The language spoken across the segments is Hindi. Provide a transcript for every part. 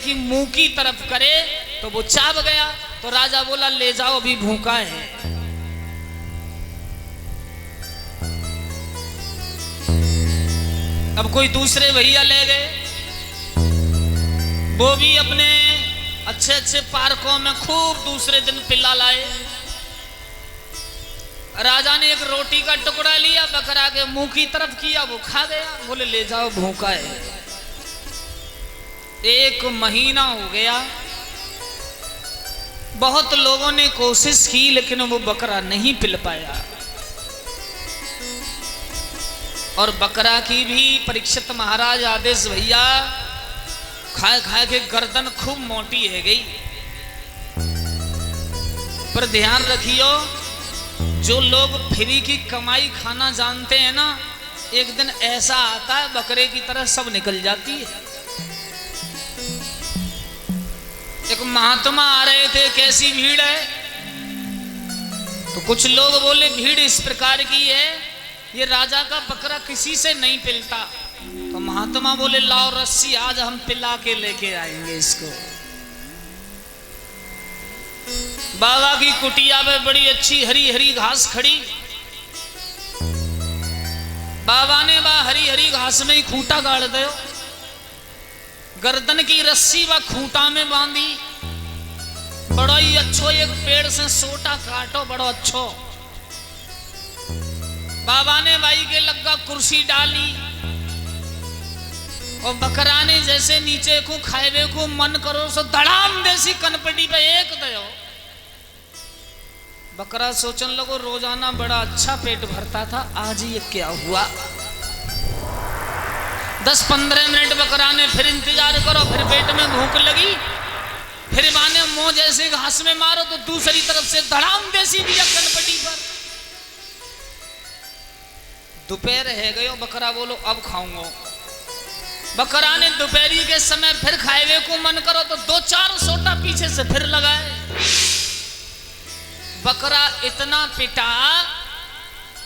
कि मुंह की तरफ करे तो वो चाब गया। तो राजा बोला ले जाओ, अभी भूखा है। अब कोई दूसरे भैया ले गए, वो भी अपने अच्छे अच्छे पार्कों में खूब दूसरे दिन पिल्ला लाए। राजा ने एक रोटी का टुकड़ा लिया, बकरा के मुंह की तरफ किया, वो खा गया। बोले ले जाओ, भूखा है। 1 महीना हो गया, बहुत लोगों ने कोशिश की लेकिन वो बकरा नहीं पिल पाया। और बकरा की भी परीक्षित महाराज आदेश, भैया खाए खाए के गर्दन खूब मोटी है गई। पर ध्यान रखियो, जो लोग फ्री की कमाई खाना जानते हैं ना, एक दिन ऐसा आता है बकरे की तरह सब निकल जाती है। एक महात्मा आ रहे थे, कैसी भीड़ है? तो कुछ लोग बोले भीड़ इस प्रकार की है, ये राजा का बकरा किसी से नहीं पिलता। तो महात्मा बोले लाओ रस्सी, आज हम पिला के लेके आएंगे इसको। बाबा की कुटिया में बड़ी अच्छी हरी हरी घास खड़ी। बाबा ने वह हरी हरी घास में ही खूंटा गाड़ दो, गर्दन की रस्सी व खूंटा में बांधी। बड़ा ही अच्छो एक पेड़ से सोटा काटो, बड़ो अच्छो। बाबा ने भाई के लगा कुर्सी डाली, और बकरा ने जैसे नीचे को खाएवे को मन करो सो धड़ाम देसी कनपटी पे एक दयो। बकरा सोचन लगो रोजाना बड़ा अच्छा पेट भरता था, आज ये क्या हुआ। 10-15 मिनट बकरा ने फिर इंतजार करो, फिर पेट में भूख लगी, फिर माने मुंह जैसे घास में मारो तो दूसरी तरफ से धड़ाम देसी दिया कनपटी पर। दोपहर है गयो, बकरा बोलो अब खाऊंगा। बकरा ने दोपहरी के समय फिर खाएवे को मन करो तो 2-4 सोटा पीछे से फिर लगाए। बकरा इतना पिटा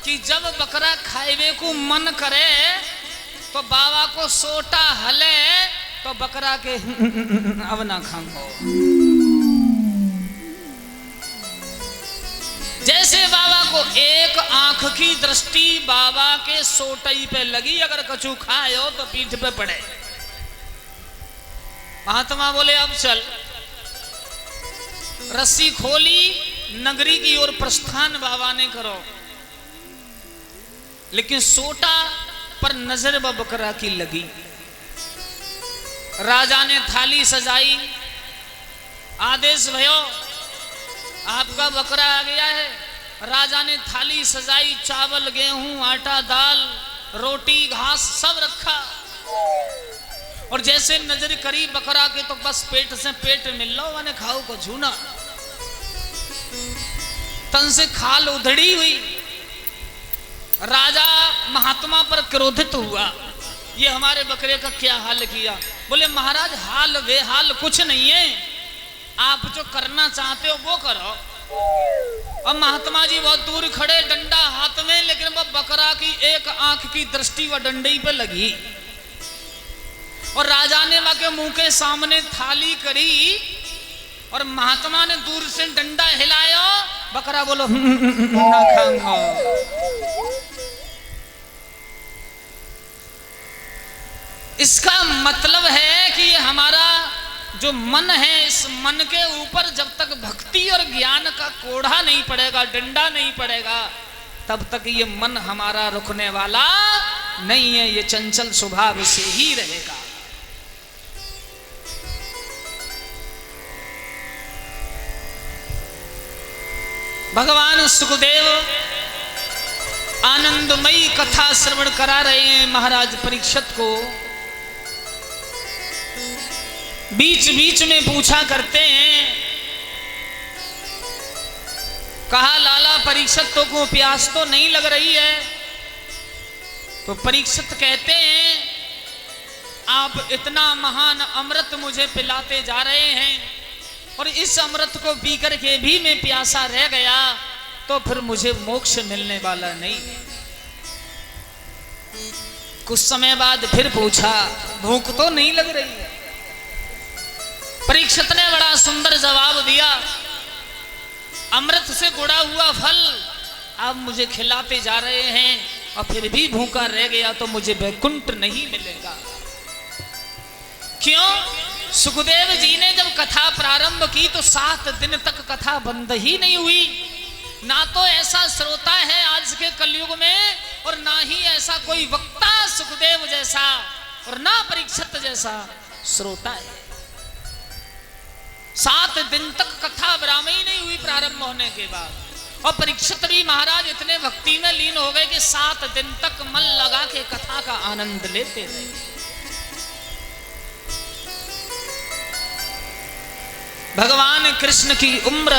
कि जब बकरा खाएवे को मन करे तो बाबा को सोटा हले तो बकरा के अब ना खाऊंगा। जैसे बाबा को एक आंख की दृष्टि बाबा के सोटई पे लगी, अगर कछु खाए हो तो पीठ पे पड़े। महात्मा बोले अब चल। रस्सी खोली, नगरी की ओर प्रस्थान बाबा ने करो, लेकिन सोटा पर नजर बकरा की लगी। राजा ने थाली सजाई, आदेश भयो आपका बकरा आ गया है। राजा ने थाली सजाई, चावल गेहूं आटा दाल रोटी घास सब रखा, और जैसे नजर करी बकरा के तो बस पेट से पेट मिल लो, मैंने खाओ को झूना, तन से खाल उधड़ी हुई। राजा महात्मा पर क्रोधित हुआ, ये हमारे बकरे का क्या हाल किया। बोले महाराज हाल वे हाल कुछ नहीं है, आप जो करना चाहते हो वो करो। और महात्मा जी बहुत दूर खड़े, डंडा हाथ में, लेकिन वो बकरा की एक आंख की दृष्टि व डंडे पे लगी। और राजा ने वहां के मुंह के सामने थाली करी, और महात्मा ने दूर से डंडा हिलाया। बकरा बोलो ना खाऊंगा। इसका मतलब है कि हमारा जो मन है, इस मन के ऊपर जब तक भक्ति और ज्ञान का कोढ़ा नहीं पड़ेगा, डंडा नहीं पड़ेगा, तब तक ये मन हमारा रुकने वाला नहीं है। ये चंचल स्वभाव से ही रहेगा। भगवान सुखदेव आनंदमयी कथा श्रवण करा रहे हैं महाराज परीक्षित को। बीच बीच में पूछा करते हैं, कहा लाला परीक्षित को प्यास तो नहीं लग रही है? तो परीक्षित कहते हैं आप इतना महान अमृत मुझे पिलाते जा रहे हैं, और इस अमृत को पी करके भी मैं प्यासा रह गया तो फिर मुझे मोक्ष मिलने वाला नहीं। कुछ समय बाद फिर पूछा भूख तो नहीं लग रही है? परीक्षित ने बड़ा सुंदर जवाब दिया, अमृत से गुड़ा हुआ फल आप मुझे खिलाते जा रहे हैं और फिर भी भूखा रह गया तो मुझे वैकुंठ नहीं मिलेगा। क्यों? सुखदेव जी ने जब कथा प्रारंभ की तो 7 दिन तक कथा बंद ही नहीं हुई। ना तो ऐसा श्रोता है आज के कलयुग में और ना ही ऐसा कोई वक्ता सुखदेव जैसा और ना परीक्षित जैसा श्रोता है। 7 दिन तक कथा विराम ही नहीं हुई प्रारंभ होने के बाद। और परीक्षित भी महाराज इतने भक्ति में लीन हो गए कि 7 दिन तक मन लगा के कथा का आनंद लेते रहे। भगवान कृष्ण की उम्र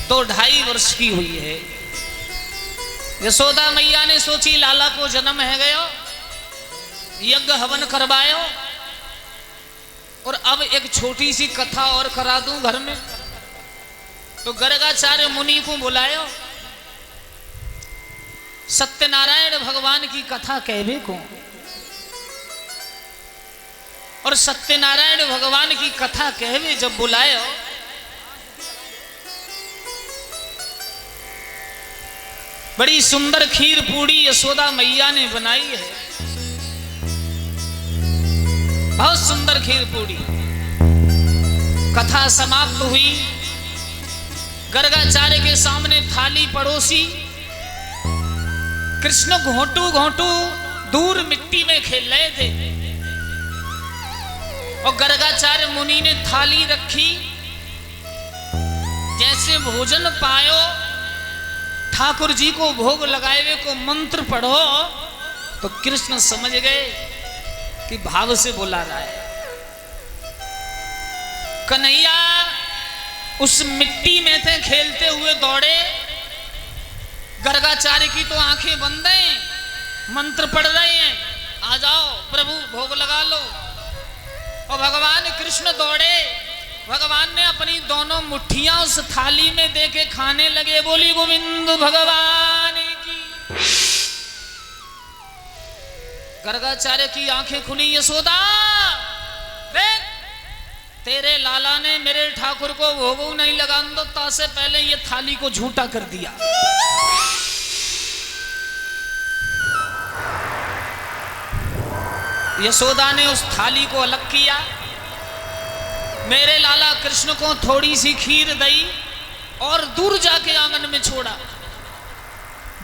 2-2.5 वर्ष की हुई है। यशोदा मैया ने सोची लाला को जन्म है गयो, यज्ञ हवन करवायो और अब एक छोटी सी कथा और करा दूं घर में। तो गर्गाचार्य मुनि को बुलायो, सत्यनारायण भगवान की कथा कहवे को। और सत्यनारायण भगवान की कथा कहवे जब बुलायो बड़ी सुंदर खीर पूड़ी यशोदा मैया ने बनाई है, बहुत सुंदर खीर पूड़ी। कथा समाप्त हुई, गर्गाचार्य के सामने थाली पड़ोसी, कृष्ण घोंटू घोंटू दूर मिट्टी में खेल रहे थे और गर्गाचार्य मुनि ने थाली रखी। जैसे भोजन पायो, ठाकुर जी को भोग लगाए हुए को मंत्र पढ़ो तो कृष्ण समझ गए कि भाव से बोला रहा है। कन्हैया उस मिट्टी में थे खेलते हुए दौड़े, गर्गाचार्य की तो आंखें बंद हैं, मंत्र पढ़ रहे हैं, आ जाओ प्रभु भोग लगा लो। और भगवान कृष्ण दौड़े, भगवान ने अपनी दोनों मुट्ठियां उस थाली में देके खाने लगे। बोली गोविंद भगवान की। गर्गाचार्य की आंखें खुली, यशोदा देख तेरे लाला ने मेरे ठाकुर को भोग नहीं लगा दो से पहले ये थाली को झूठा कर दिया। यशोदा ने उस थाली को अलग किया, मेरे लाला कृष्ण को थोड़ी सी खीर दी और दूर जाके आंगन में छोड़ा।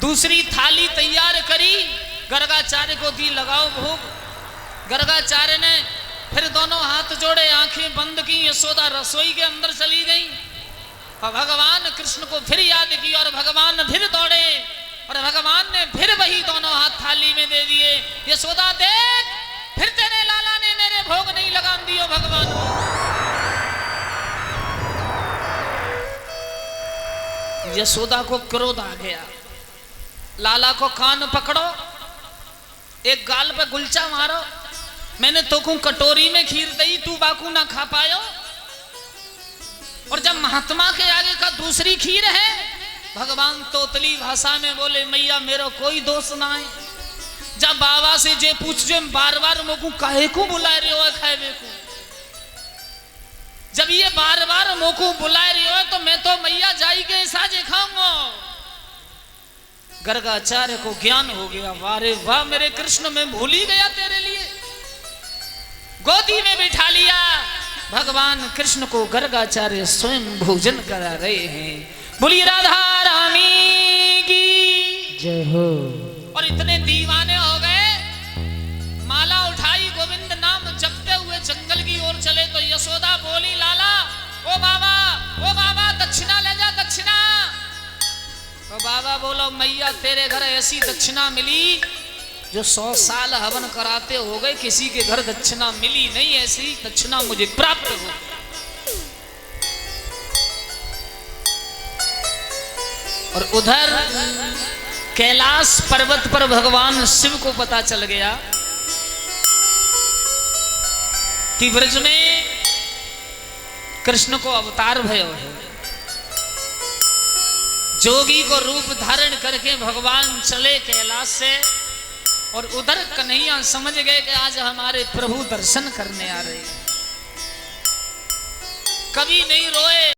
दूसरी थाली तैयार करी, गर्गाचार्य को दी, लगाओ भोग। गर्गाचार्य ने फिर दोनों हाथ जोड़े, आंखें बंद की, यशोदा रसोई के अंदर चली गई और भगवान कृष्ण को फिर याद की और भगवान फिर दौड़े और भगवान ने फिर वही दोनों हाथ थाली में दे दिए। यशोदा देख फिर तेरे लाला ने मेरे भोग नहीं लगा दियो भगवान को। यशोदा को क्रोध आ गया, लाला को कान पकड़ो, एक गाल पे गुलचा मारो, मैंने तो को कटोरी में खीर दी, तू बाकू ना खा पायो। और जब महात्मा के आगे का दूसरी खीर है, भगवान तोतली भाषा में बोले मैया मेरा कोई दोष ना है। जब बाबा से जे पूछ जो बार बार मोकू काहे को बुला रहे हो खाए को, जब ये बार बार मोकू बुला रही हो तो मैं तो मैया जाई के साजे खाऊंगा। गर्गाचार्य को ज्ञान हो गया, वारे वाह मेरे कृष्ण में भूल ही गया तेरे लिए। गोदी में बिठा लिया, भगवान कृष्ण को गर्गाचार्य स्वयं भोजन करा रहे हैं। बोलिए राधा रानी की जय हो। और इतने दीवाने हो गए, माला उठाई, गोविंद नाम जपते हुए जंगल की ओर चले तो यशोदा बोली लाला ओ बाबा दक्षिणा ले जा दक्षिणा। तो बाबा बोलो मैया तेरे घर ऐसी दक्षिणा मिली जो 100 साल हवन कराते हो गए, किसी के घर दक्षिणा मिली नहीं, ऐसी दक्षिणा मुझे प्राप्त हो। और उधर कैलाश पर्वत पर भगवान शिव को पता चल गया कि ब्रज में कृष्ण को अवतार भयो है। जोगी को रूप धारण करके भगवान चले कैलाश से और उधर कन्हैया समझ गए कि आज हमारे प्रभु दर्शन करने आ रहे। कभी नहीं रोए।